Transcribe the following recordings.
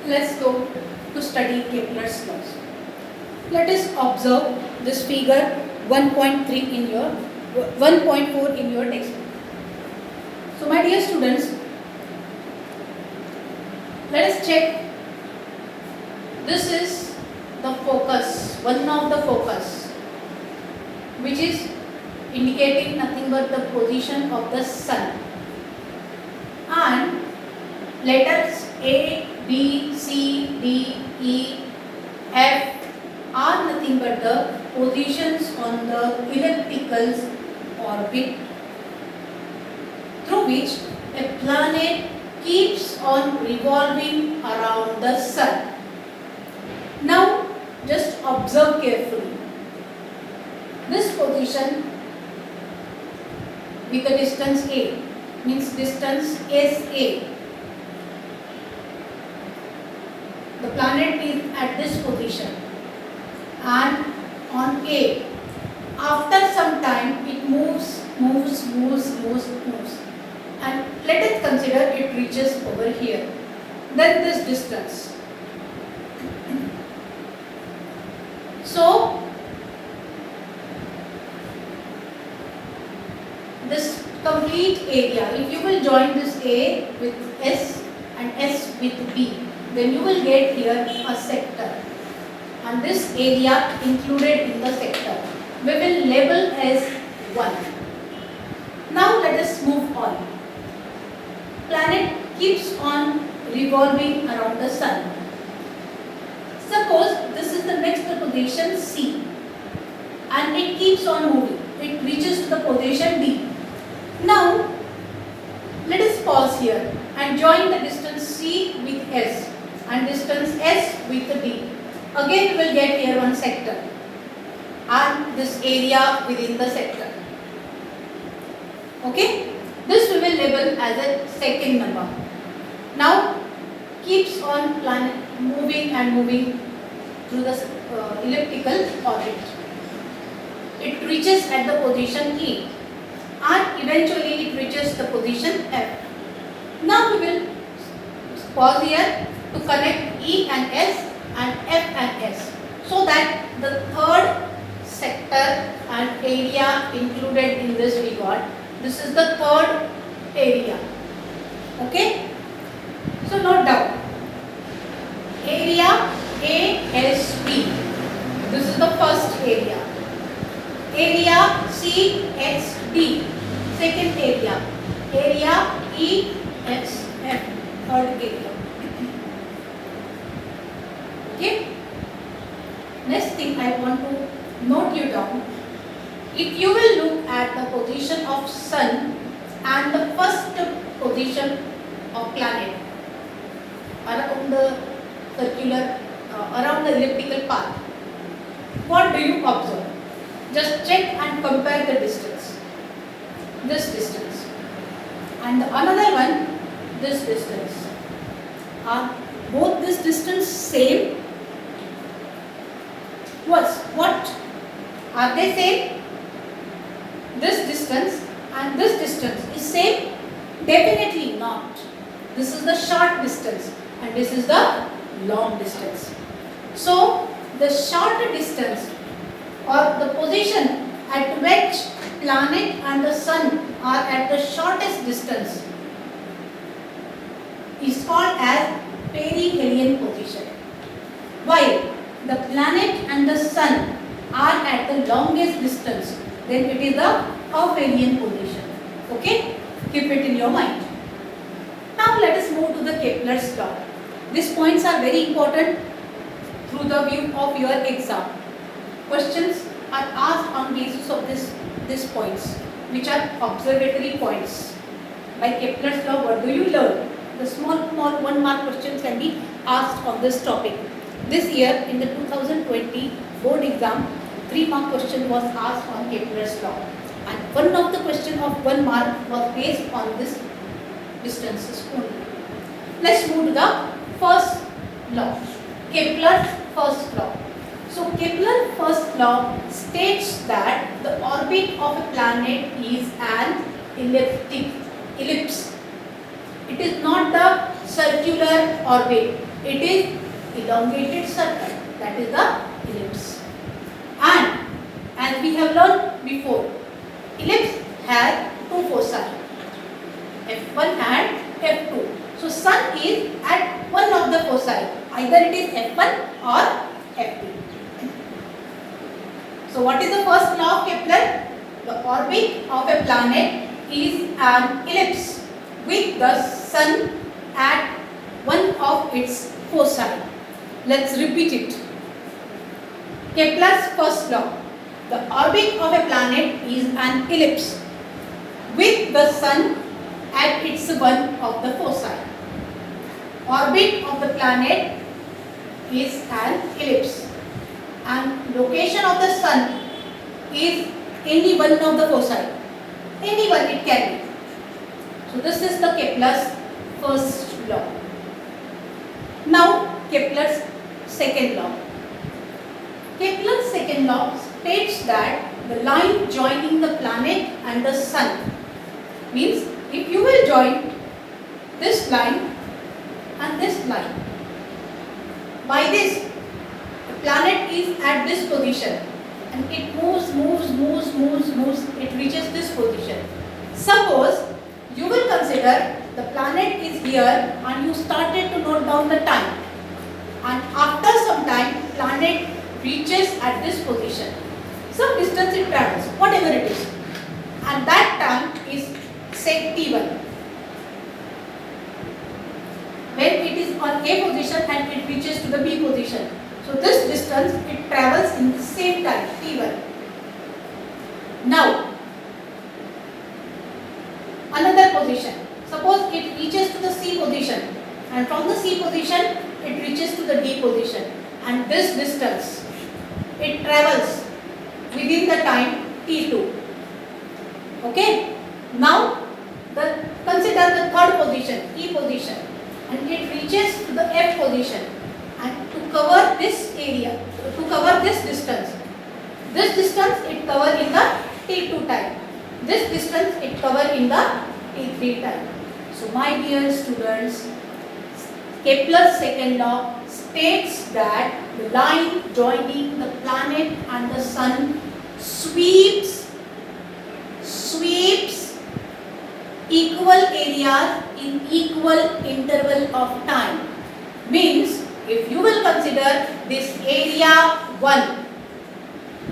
Let's go to study Kepler's laws. Let us observe this figure 1.3 in your 1.4 in your textbook. So my dear students, let us check. This is the focus, one of the focus, which is indicating nothing but the position of the sun, and letters A, B, C, D, E, F are nothing but the positions on the elliptical orbit through which a planet keeps on revolving around the sun. Now just observe carefully. This position with the distance A means distance SA. The planet is at this position and on A. After some time it moves and let us consider it reaches over here. Then this distance. So this complete area, if you will join this A with S and S with B, then you will get here a sector, and this area included in the sector we will label as 1. Now let us move on. Planet keeps on revolving around the sun. Suppose this is the next position C, and it keeps on moving. It reaches to the position D. Now let us pause here and join the distance C with S and distance S with D. Again we will get here one sector and this area within the sector. Okay, this we will label as a second number. Now keeps on planet moving and moving through the elliptical orbit. It reaches at the position E and eventually it reaches the position F. Now we will pause here to connect E and S and F and S, so that the third sector and area included in this we got. This is the third area. Okay, so note down area ASB. This is the first area. Area CXD, second area. Area EXF, third area. Okay. Next thing I want to note you down. If you will look at the position of sun and the first position of planet around the circular, around the elliptical path, what do you observe? Just check and compare the distance. This distance and the another one, this distance. Are both this distance same? What? Are they same? This distance and this distance is same? Definitely not. This is the short distance and this is the long distance. So the short distance or the position at which planet and the sun are at the shortest distance is called as perihelion position, while the planet and the sun are at the longest distance, then it is the aphelion position. Okay, keep it in your mind. Now let us move to the Kepler's law. These points are very important through the view of your exam. Questions are asked on basis of these points, which are observatory points. By Kepler's law, what do you learn? The small 1 mark questions can be asked on this topic. This year in the 2020 board exam, 3 mark question was asked on Kepler's law, and one of the question of 1 mark was based on this distances only. Let's move to the first law, Kepler's first law. So Kepler's first law states that the orbit of a planet is an ellipse. It is not the circular orbit. It is elongated circle, that is the ellipse. And as we have learned before, ellipse has two foci, F1 and F2. So sun is at one of the foci, either it is F1 or F2. So what is the first law of Kepler? The orbit of a planet is an ellipse with the sun at one of its foci. Let's repeat it. Kepler's first law. The orbit of a planet is an ellipse with the sun at its one of the foci. Orbit of the planet is an ellipse and location of the sun is any one of the foci. Any one it can be. So this is the Kepler's first law. Now Kepler's second law. Kepler's second law states that the line joining the planet and the sun means if you will join this line and this line, by this the planet is at this position and it moves, it reaches this position. Suppose you will consider the planet is here and you started to note down the time, and after some time planet reaches at this position, some distance it travels, whatever it is, and that time is say t1. When it is on A position and it reaches to the B position, so this distance it travels in the same time t1. Now another position, suppose it reaches to the C position and from the C position it reaches to the D position, and this distance it travels within the time t2. Okay, now consider the third position, E position, and it reaches to the F position, and to cover this area, to cover this distance it cover in the t2 time, this distance it cover in the t3 time. So my dear students, Kepler's second law states that the line joining the planet and the sun sweeps equal areas in equal interval of time. Means if you will consider this area 1,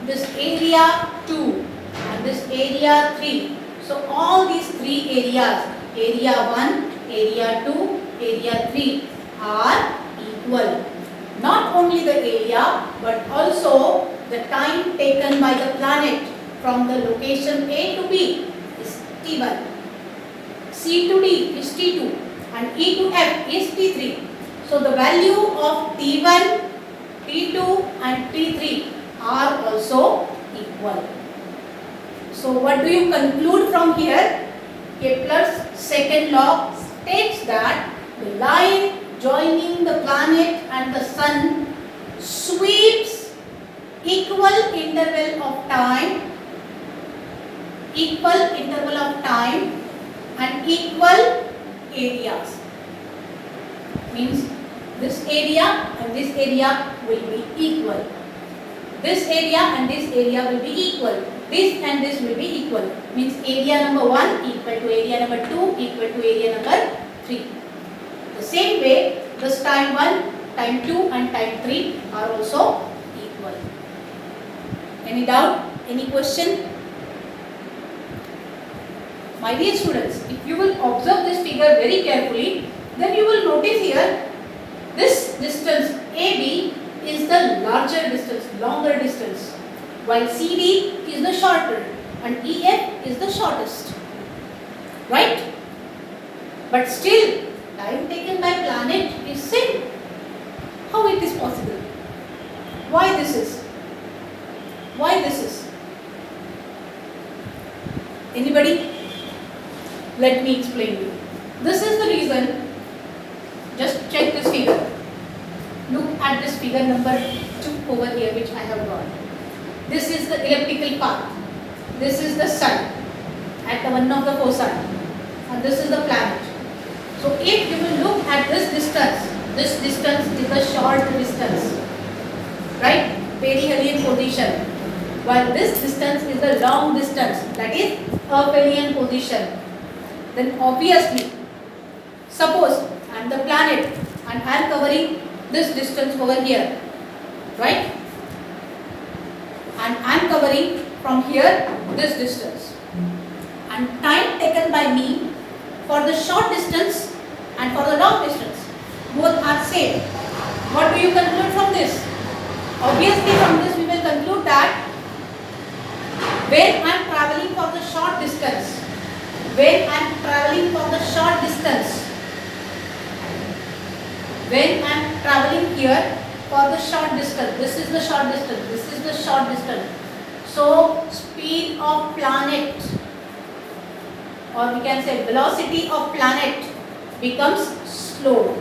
this area 2 and this area 3. So all these three areas, area 1, area 2, area 3 are equal. Not only the area but also the time taken by the planet from the location A to B is T1, C to D is T2 and E to F is T3. So the value of T1, T2 and T3 are also equal. So what do you conclude from here? Kepler's second law states that the line joining the planet and the sun sweeps equal interval of time and equal areas. Means this area and this area will be equal. This area and this area will be equal. This and this will be equal. Means area number 1 equal to area number 2 equal to area number 3. The same way, this time 1, time 2 and time 3 are also equal. Any doubt? Any question? My dear students, if you will observe this figure very carefully, then you will notice here this distance AB is the larger distance, longer distance, while CD is the shorter and EF is the shortest. Right? But still, time taken by planet is same. How it is possible? Why this is? Why this is? Anybody? Let me explain you. This is the reason. Just check this figure. Look at this figure number 2 over here which I have drawn. This is the elliptical path. This is the sun at the one of the foci, and this is the planet. So if you will look at this distance, This distance is the short distance, right? Perihelion position. While this distance is the long distance, that is aphelion position. Then obviously, suppose I am the planet and I am covering this distance over here, right? And I am covering from here this distance. And time taken by me for the short distance and for the long distance, both are same. What do you conclude from this? Obviously from this we will conclude that when I am traveling for the short distance, when I am traveling for the short distance, when I am traveling here for the short distance, this is the short distance, this is the short distance. So speed of planet, or we can say velocity of planet, becomes slow.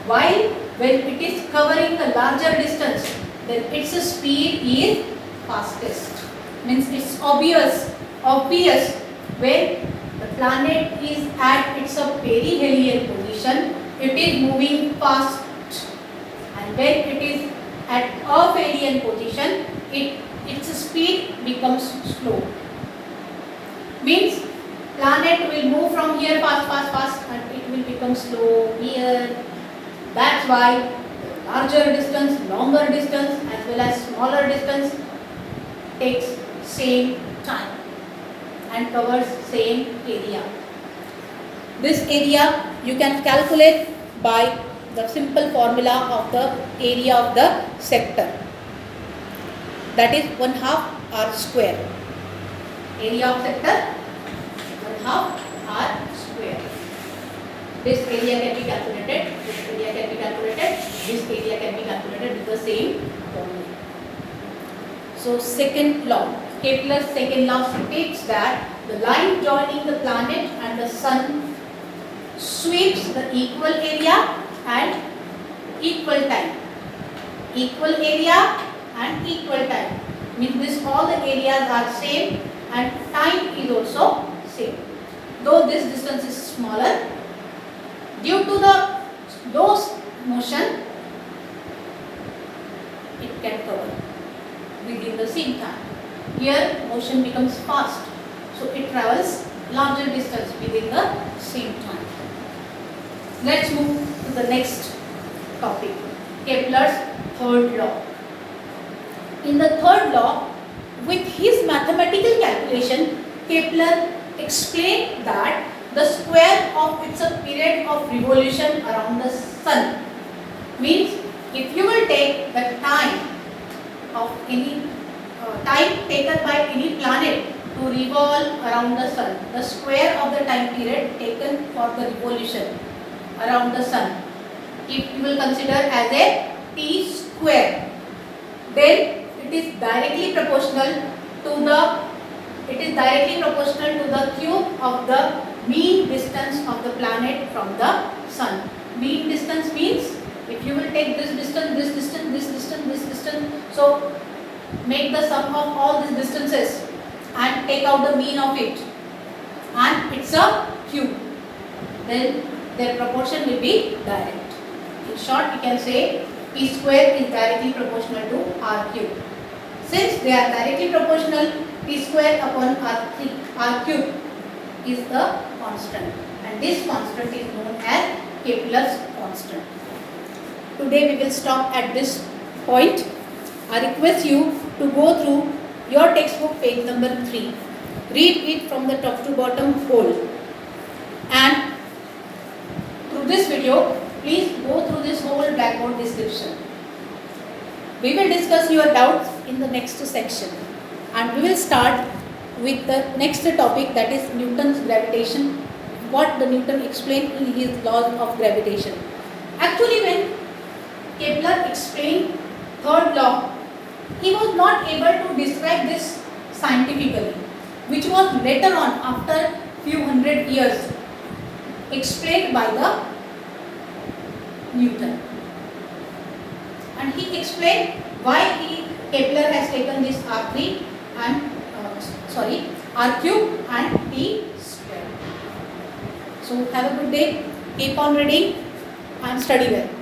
While when it is covering a larger distance, then its speed is fastest. Means it's obvious when the planet is at its perihelion position, it is moving fast, and when it is at aphelion position, its speed becomes slow. Means planet will move from here fast and it will become slow here. That's why larger distance, longer distance as well as smaller distance takes same time and covers same area. This area you can calculate by the simple formula of the area of the sector, that is 1/2 r square. Area of sector 1/2 r square. This area can be calculated, this area can be calculated, this area can be calculated with the same formula. So second law, Kepler's second law states that the line joining the planet and the sun sweeps the equal area and equal time. Equal area and equal time. Means this all the areas are same and time is also same. Though this distance is smaller, due to the low motion, it can cover within the same time. Here motion becomes fast, so it travels larger distance within the same time. Let's move to the next topic, Kepler's third law. In the third law, with his mathematical calculation, Kepler explained that the square of its period of revolution around the sun means if you will take the time of any time taken by any planet to revolve around the sun, the square of the time period taken for the revolution around the sun, if you will consider as a t square, then it is directly proportional to the cube of the mean distance of the planet from the sun. Mean distance means if you will take this distance, this distance, this distance, this distance, so make the sum of all these distances and take out the mean of it, and it's a cube, then their proportion will be direct. In short, we can say p square is directly proportional to r cube. Since they are directly proportional, p square upon r cube is the constant, and this constant is known as Kepler's constant. Today we will stop at this point. I request you to go through your textbook page number 3. Read it from the top to bottom whole, and through this video please go through this whole blackboard description. We will discuss your doubts in the next section, and we will start with the next topic, that is Newton's gravitation, what the Newton explained in his laws of gravitation. Actually, when Kepler explained third law, he was not able to describe this scientifically, which was later on, after few hundred years, explained by the Newton. And he explained why Kepler has taken this R3 and R cube and t square. So have a good day. Keep on reading and study well.